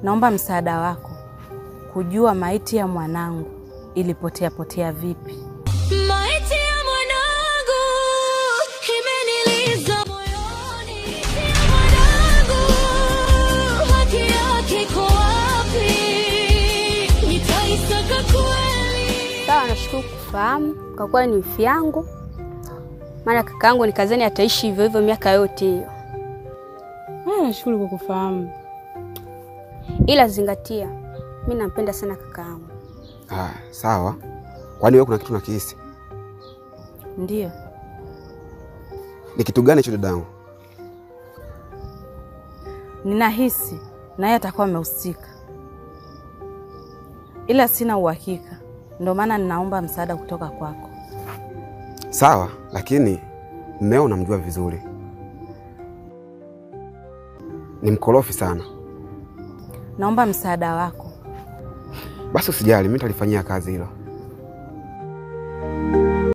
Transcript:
Naomba msaada wako kujua maiti ya mwanangu ilipotea vipi. Maiti ya mwanangu imeniliza moyoni. Mwanangu haki yake iko wapi? Nitaisaka kweli. Sawa, nashukuru kufahamu. Kwa kuwa ni wifi yangu. Maana kakaangu ni kazeni ataishi hivyo hivyo miaka yote hiyo. Nashukuru kwa kufahamu. Ila zingatia, mimi nampenda sana kakaangu. Sawa. Kwani wewe kuna kitu unakihisi? Ndiyo. Ni kitu gani hicho dadangu? Ninahisi naye atakuwa amehusika, ila sina uhakika. Ndio maana ninaomba msaada kutoka kwako. Sawa, lakini mmeo unamjua vizuri. Ni mkorofi sana. Naomba msaada wako. Basi usijali, mimi nitalifanyia kazi hilo.